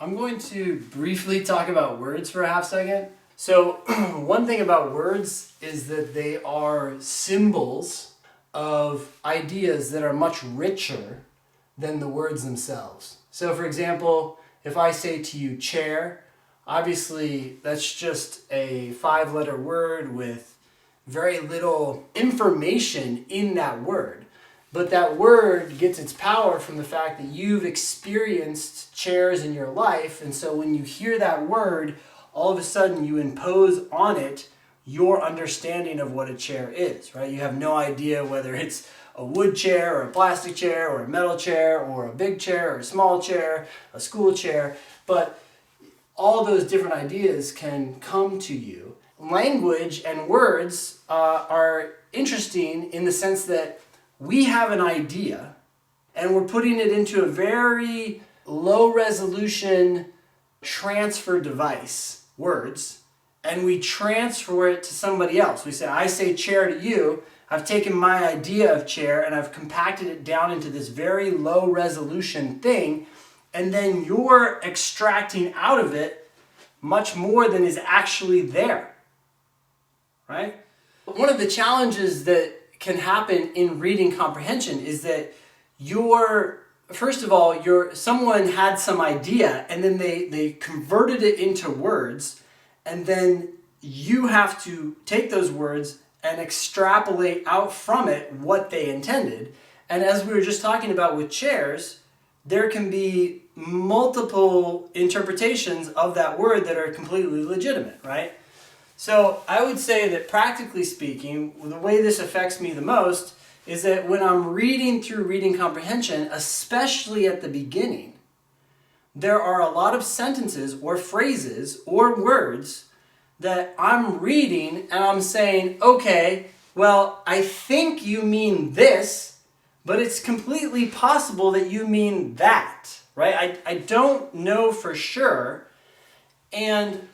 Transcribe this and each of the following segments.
I'm going to briefly talk about words for a half second. So one thing about words is that they are symbols of ideas that are much richer than the words themselves. So for example, if I say to you chair, obviously that's just a 5-letter word with very little information in that word. But that word gets its power from the fact that you've experienced chairs in your life, and so when you hear that word, all of a sudden you impose on it your understanding of what a chair is, right? You have no idea whether it's a wood chair or a plastic chair or a metal chair or a big chair or a small chair, a school chair, but all those different ideas can come to you. Language and words are interesting in the sense that we have an idea and we're putting it into a very low resolution transfer device, words, and we transfer it to somebody else. We say, I say chair to you, I've taken my idea of chair and I've compacted it down into this very low resolution thing, and then you're extracting out of it much more than is actually there, right? One of the challenges that can happen in reading comprehension is that someone had some idea and then they converted it into words, and then you have to take those words and extrapolate out from it what they intended. And as we were just talking about with chairs, there can be multiple interpretations of that word that are completely legitimate, right? So I would say that practically speaking, the way this affects me the most is that when I'm reading through reading comprehension, especially at the beginning, there are a lot of sentences or phrases or words that I'm reading and I'm saying, okay, well, I think you mean this, but it's completely possible that you mean that, right? I don't know for sure. And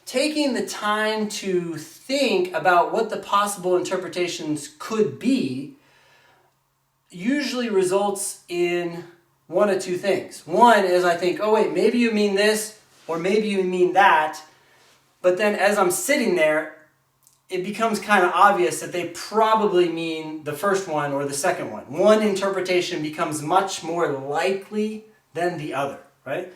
taking the time to think about what the possible interpretations could be usually results in one of two things. One is I think, oh wait, maybe you mean this, or maybe you mean that. But then as I'm sitting there, it becomes kind of obvious that they probably mean the first one or the second one. One interpretation becomes much more likely than the other, right?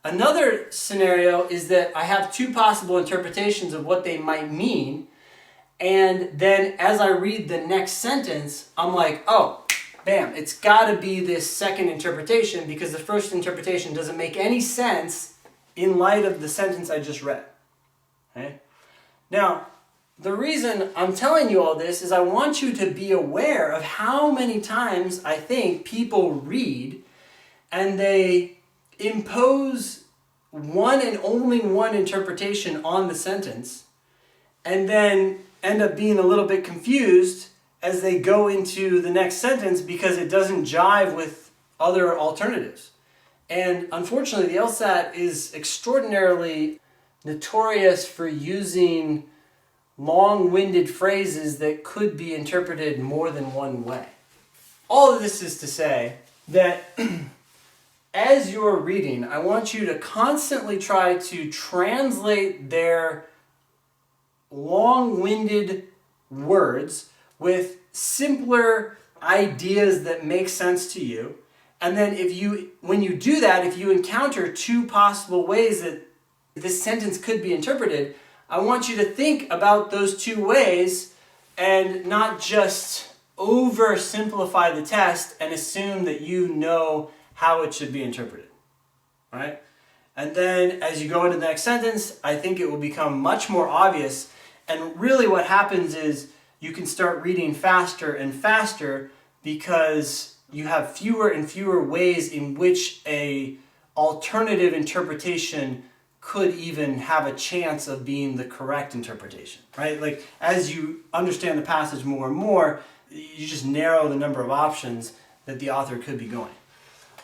Another scenario is that I have two possible interpretations of what they might mean, and then as I read the next sentence, I'm like, oh, bam, it's got to be this second interpretation because the first interpretation doesn't make any sense in light of the sentence I just read. Okay? Now, the reason I'm telling you all this is I want you to be aware of how many times I think people read and they impose one and only one interpretation on the sentence and then end up being a little bit confused as they go into the next sentence because it doesn't jive with other alternatives. And unfortunately, the LSAT is extraordinarily notorious for using long-winded phrases that could be interpreted more than one way. All of this is to say that as you're reading, I want you to constantly try to translate their long-winded words with simpler ideas that make sense to you. And then when you do that, if you encounter two possible ways that this sentence could be interpreted, I want you to think about those two ways and not just oversimplify the test and assume that you know how it should be interpreted, right? And then as you go into the next sentence, I think it will become much more obvious. And really what happens is you can start reading faster and faster because you have fewer and fewer ways in which a alternative interpretation could even have a chance of being the correct interpretation, right? Like as you understand the passage more and more, you just narrow the number of options that the author could be going.